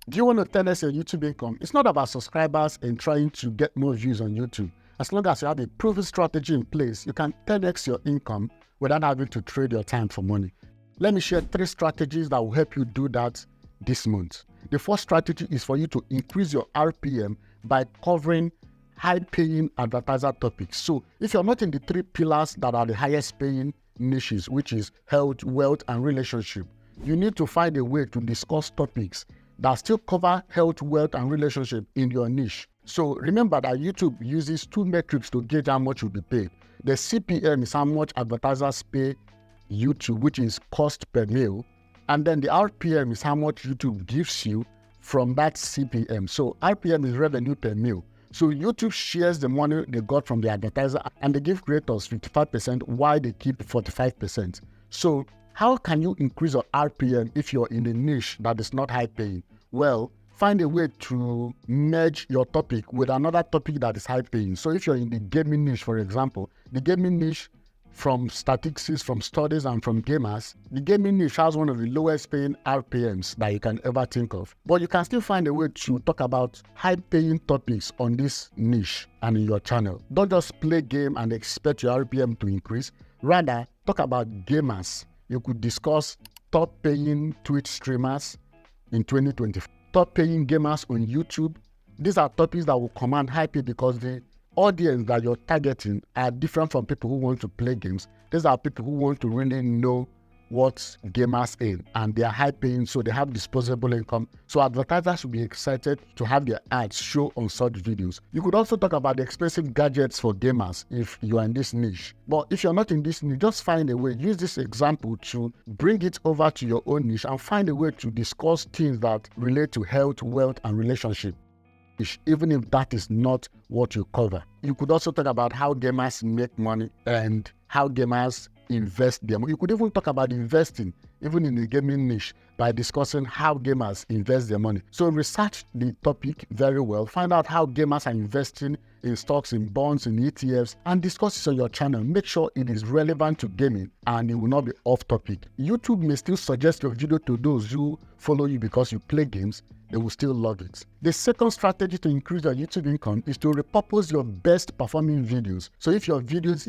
Do you want to 10x your YouTube income? It's not about subscribers and trying to get more views on YouTube. As long as you have a proven strategy in place, you can 10x your income without having to trade your time for money. Let me share 3 strategies that will help you do that this month. The first strategy is for you to increase your RPM by covering high-paying advertiser topics. So if you're not in the 3 pillars that are the highest paying niches, which is health, wealth, and relationship, you need to find a way to discuss topics that still cover health, wealth, and relationship in your niche. So remember that YouTube uses 2 metrics to gauge how much you'll be paid. The CPM is how much advertisers pay YouTube, which is cost per mil. And then the RPM is how much YouTube gives you from that CPM. So RPM is revenue per mil. So YouTube shares the money they got from the advertiser and they give creators 55% while they keep 45%. So how can you increase your RPM if you're in a niche that is not high paying? Well, find a way to merge your topic with another topic that is high paying. So if you're in the gaming niche, for example, the gaming niche from statistics, from studies, and from gamers, the gaming niche has one of the lowest paying RPMs that you can ever think of. But you can still find a way to talk about high paying topics on this niche and in your channel. Don't just play game and expect your RPM to increase. Rather, talk about gamers. You could discuss top paying Twitch streamers in 2020, top paying gamers on YouTube. These are topics that will command high pay because the audience that you're targeting are different from people who want to play games. These are people who want to really know what gamers aim, and they are high paying, so they have disposable income. So advertisers should be excited to have their ads show on such videos. You could also talk about the expensive gadgets for gamers if you are in this niche. But if you're not in this niche, just find a way. Use this example to bring it over to your own niche and find a way to discuss things that relate to health, wealth, and relationship, even if that is not what you cover. You could also talk about how gamers make money and how gamers invest their money. You could even talk about investing, even in the gaming niche, by discussing how gamers invest their money. So research the topic very well, find out how gamers are investing in stocks, in bonds, in ETFs, and discuss it on your channel. Make sure it is relevant to gaming and it will not be off topic. YouTube may still suggest your video to those who follow you because you play games. They will still love it. The second strategy to increase your YouTube income is to repurpose your best performing videos. So if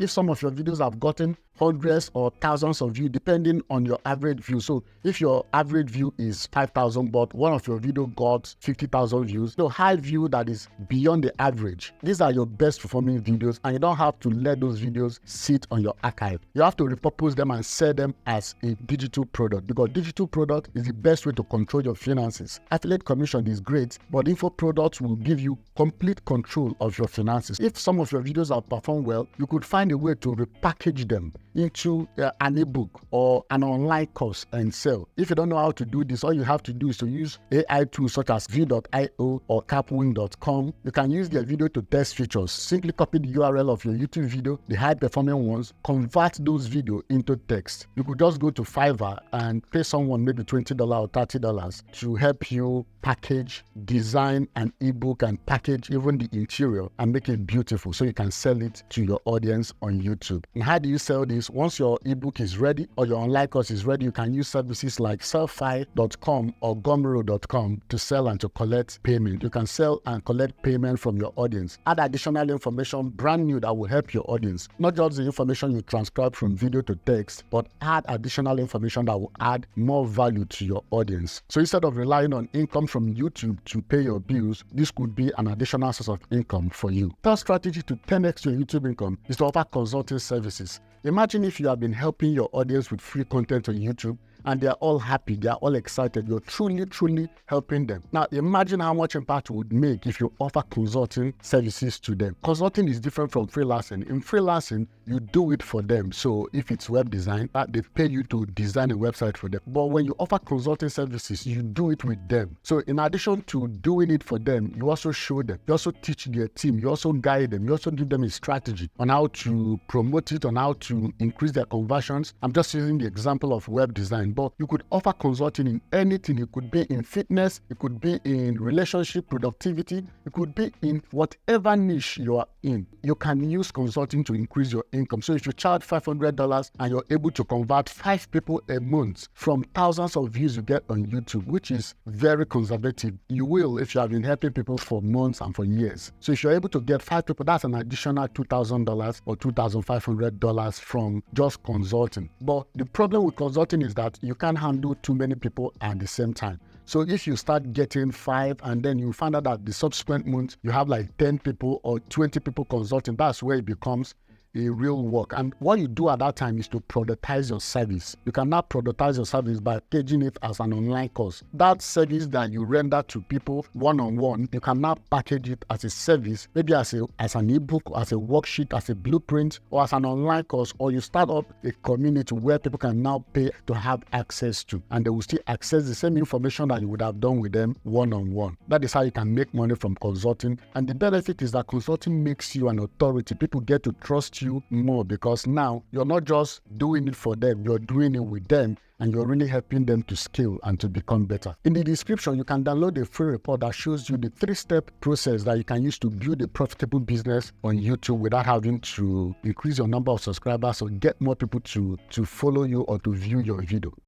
some of your videos have gotten hundreds or thousands of views, depending on your average view. So if your average view is 5,000, but one of your video got 50,000 views, so high view that is beyond the average. These are your best performing videos, and you don't have to let those videos sit on your archive. You have to repurpose them and sell them as a digital product, because digital product is the best way to control your finances. Affiliate commission is great, but info products will give you complete control of your finances. If some of your videos have performed well, you could find a way to repackage them into an ebook or an online course and sell. If you don't know how to do this, all you have to do is to use AI tools such as view.io or capwing.com. You can use their video to test features. Simply copy the URL of your YouTube video, the high performing ones, convert those videos into text. You could just go to Fiverr and pay someone maybe $20 or $30 to help you package, design an ebook and package even the interior and make it beautiful so you can sell it to your audience on YouTube. And how do you sell this? Once your ebook is ready or your online course is ready, you can use services like sellfy.com or gumroad.com to sell and to collect payment. You can sell and collect payment from your audience. Add additional information brand new that will help your audience. Not just the information you transcribe from video to text, but add additional information that will add more value to your audience. So instead of relying on income from YouTube to pay your bills, this could be an additional source of income for you. Third strategy to 10x your YouTube income is to offer consulting services. Imagine if you have been helping your audience with free content on YouTube and they are all happy, they are all excited. You're truly helping them. Now, imagine how much impact it would make if you offer consulting services to them. Consulting is different from freelancing. In freelancing, you do it for them. So if it's web design, they pay you to design a website for them. But when you offer consulting services, you do it with them. So in addition to doing it for them, you also show them. You also teach their team. You also guide them. You also give them a strategy on how to promote it, on how to increase their conversions. I'm just using the example of web design. consulting, but you could offer consulting in anything. It could be in fitness, it could be in relationship, productivity, it could be in whatever niche you are in. You can use consulting to increase your income. So if you charge $500 and you're able to convert 5 people a month from thousands of views you get on YouTube, which is very conservative, you will if you have been helping people for months and for years. So if you're able to get 5 people, that's an additional $2,000 or $2,500 from just consulting. But the problem with consulting is that you can't handle too many people at the same time. So if you start getting 5 and then you find out that the subsequent month you have like 10 people or 20 people consulting, that's where it becomes a real work. And what you do at that time is to productize your service. You can now productize your service by packaging it as an online course. That service that you render to people one-on-one, you can now package it as a service, maybe as an ebook, as a worksheet, as a blueprint, or as an online course, or you start up a community where people can now pay to have access to, and they will still access the same information that you would have done with them one-on-one. That is how you can make money from consulting. And the benefit is that consulting makes you an authority. People get to trust you more because now you're not just doing it for them, you're doing it with them, and you're really helping them to scale and to become better. In the description, you can download a free report that shows you the 3-step process that you can use to build a profitable business on YouTube without having to increase your number of subscribers or get more people to follow you or to view your video.